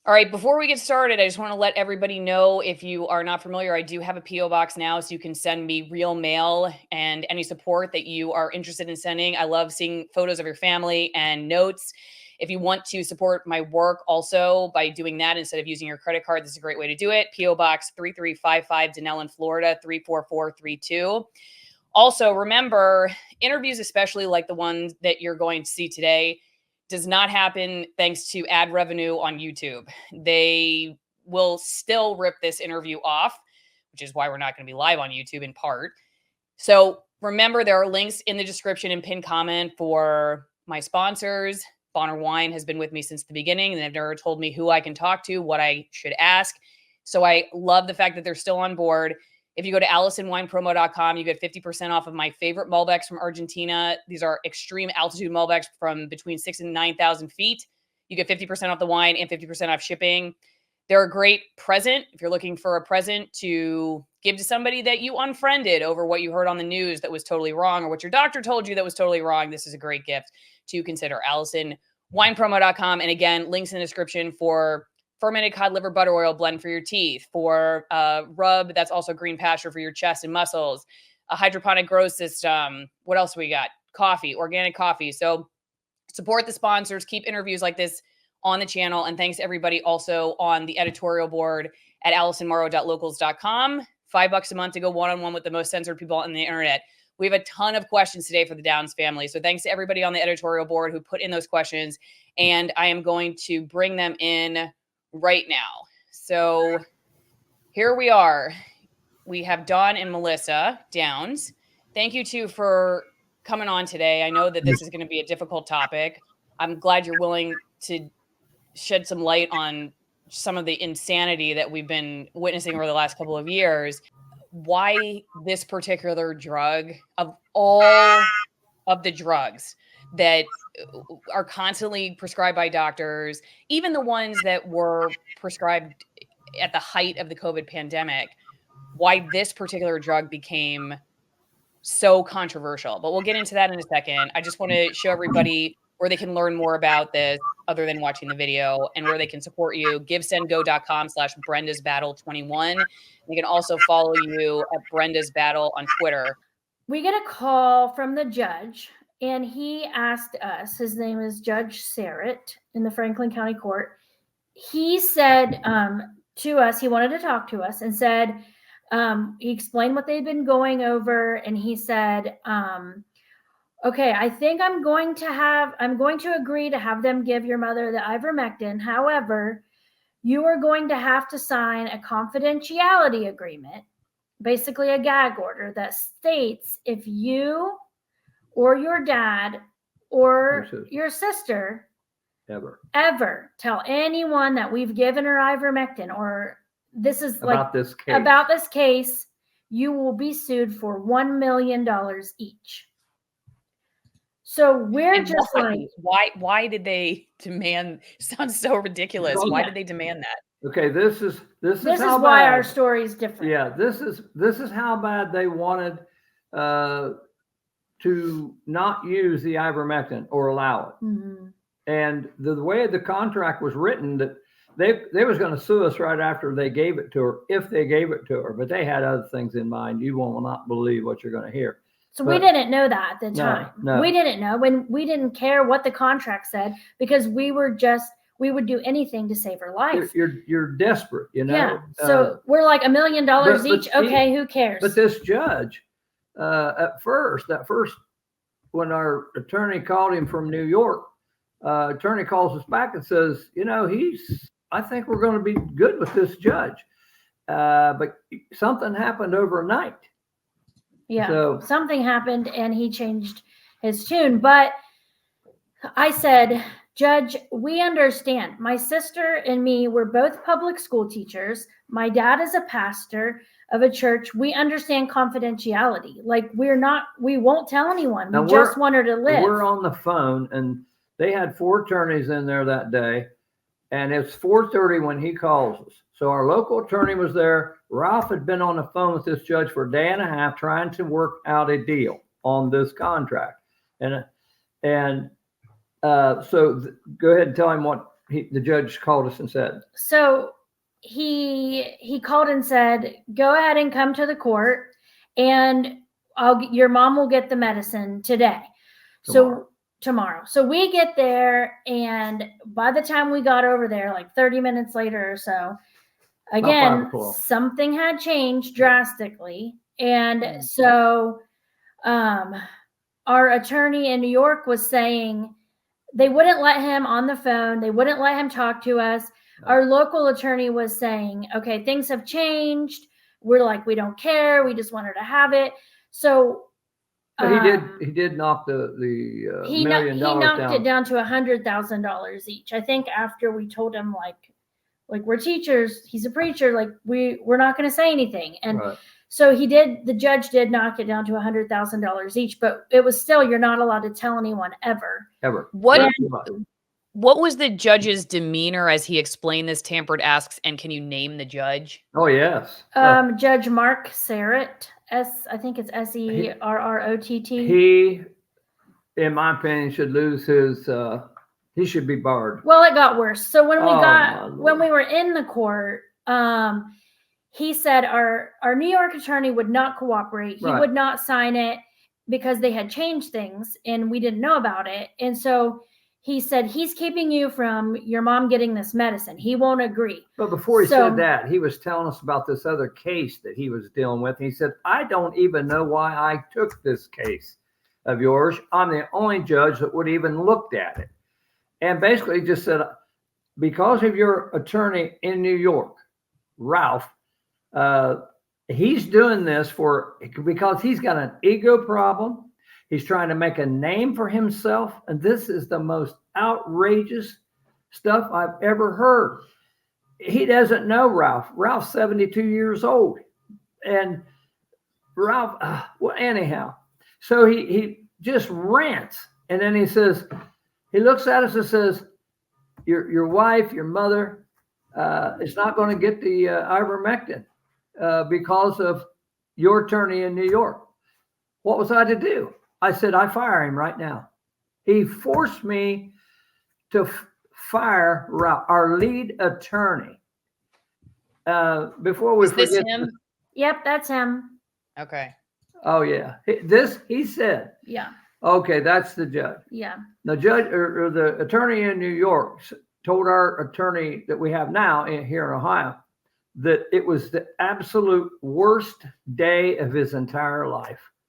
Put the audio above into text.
All right, before we get started, I just want to let everybody know, if you are not familiar, I do have a P.O. box now, so you can send me real mail and any support that you are interested in sending. I love seeing photos of your family and notes. If you want to support my work also by doing that instead of using your credit card, this is a great way to do it. P.O. Box 3355, Denellen, Florida 34432. Also, remember, interviews, especially like the ones that you're going to see today, does not happen thanks to ad revenue on YouTube. They will still rip this interview off, which is why we're not going to be live on YouTube in part. So remember, there are links in the description and pinned comment for my sponsors. Bonner Wine has been with me since the beginning, and they've never told me who I can talk to, what I should ask. So I love the fact that they're still on board. If you go to AllisonWinePromo.com, you get 50% off of my favorite Malbecs from Argentina. These are extreme altitude Malbecs from between 6,000 and 9,000 feet. You get 50% off the wine and 50% off shipping. They're a great present if you're looking for a present to give to somebody that you unfriended over what you heard on the news that was totally wrong, or what your doctor told you that was totally wrong. This is a great gift to consider. AllisonWinePromo.com. And again, links in the description for fermented cod liver butter oil blend for your teeth, for rub that's also green pasture for your chest and muscles, a hydroponic grow system. What else we got? Coffee, organic coffee. So support the sponsors, keep interviews like this on the channel. And thanks to everybody also on the editorial board at AllisonMorrow.locals.com. $5 a month to go one-on-one with the most censored people on the internet. We have a ton of questions today for the Downs family. So thanks to everybody on the editorial board who put in those questions. And I am going to bring them in right now. So here we are. We have Dawn and Melissa Downs. Thank you two for coming on today. I know that this is going to be a difficult topic. I'm glad you're willing to shed some light on some of the insanity that we've been witnessing over the last couple of years. Why this particular drug, of all of the drugs that are constantly prescribed by doctors, even the ones that were prescribed at the height of the COVID pandemic, why this particular drug became so controversial. But we'll get into that in a second. I just want to show everybody where they can learn more about this other than watching the video, and where they can support you. GiveSendGo.com/Brenda'sBattle21. They can also follow you at Brenda's Battle on Twitter. We get a call from the judge, and he asked us, his name is Judge Serrett in the Franklin County Court. He said to us, he wanted to talk to us, and said, he explained what they'd been going over, and he said, okay, I think I'm going to agree to have them give your mother the ivermectin. However, you are going to have to sign a confidentiality agreement, basically a gag order, that states if you or your dad or your sister ever tell anyone that we've given her ivermectin, or this is about this case, you will be sued for $1 million each. So we're just why did they demand? Sounds so ridiculous. Why did they demand that? Okay, this is how why bad, our story is different. Yeah, this is how bad they wanted to not use the ivermectin or allow it. Mm-hmm. And the way the contract was written, that they was going to sue us right after they gave it to her, if they gave it to her. But they had other things in mind. You will not believe what you're going to hear. So we didn't know that at the time. No. We didn't know. When we didn't care what the contract said, because we would do anything to save her life. You're desperate, you know. Yeah. So we're like $1 million each. Okay, who cares? But this judge, at first, when our attorney called him from New York, attorney calls us back and says, I think we're going to be good with this judge. But something happened overnight. Yeah, so something happened and he changed his tune. But I said, Judge, we understand. My sister and me, we're both public school teachers. My dad is a pastor of a church. We understand confidentiality. Like, we won't tell anyone. We just want her to live. We're on the phone, and they had 4 attorneys in there that day. And it's 4:30 when he calls us. So our local attorney was there. Ralph had been on the phone with this judge for a day and a half trying to work out a deal on this contract. So go ahead and tell him what the judge called us and said? So he called and said, go ahead and come to the court, and your mom will get the medicine today. Tomorrow. So we get there, and by the time we got over there, like 30 minutes later or so, again, something had changed drastically. And so our attorney in New York was saying they wouldn't let him on the phone. They wouldn't let him talk to us. Our local attorney was saying, okay, things have changed. We're like, we don't care. We just want her to have it. So he did knock the $1 million down. He knocked it down to $100,000 each. I think after we told him like we're teachers, he's a preacher, like we're not going to say anything. And so the judge did knock it down to $100,000 each, but it was still, you're not allowed to tell anyone ever. What was the judge's demeanor as he explained this? Tampered asks, and can you name the judge? Oh, yes. Judge Mark Serrott. I think it's Serrott. He, in my opinion, should lose his. He should be barred. Well, it got worse. So when we were in the court, he said our New York attorney would not cooperate. He would not sign it because they had changed things and we didn't know about it. And so he said he's keeping you from your mom getting this medicine. He won't agree. But before he said that, he was telling us about this other case that he was dealing with. He said, I don't even know why I took this case of yours. I'm the only judge that would even looked at it. And basically just said, because of your attorney in New York, Ralph, he's doing this because he's got an ego problem. He's trying to make a name for himself. And this is the most outrageous stuff I've ever heard. He doesn't know Ralph. Ralph's 72 years old. And Ralph, well, anyhow. So he just rants. And then he says, he looks at us and says, your wife, your mother, is not going to get the ivermectin because of your attorney in New York. What was I to do? I said, I fire him right now. He forced me to fire our lead attorney. Before we forget. Is this him? Yep, that's him. Okay. Oh, yeah. He said. Yeah. Okay, that's the judge. Yeah. The judge or the attorney in New York told our attorney that we have now here in Ohio that it was the absolute worst day of his entire life.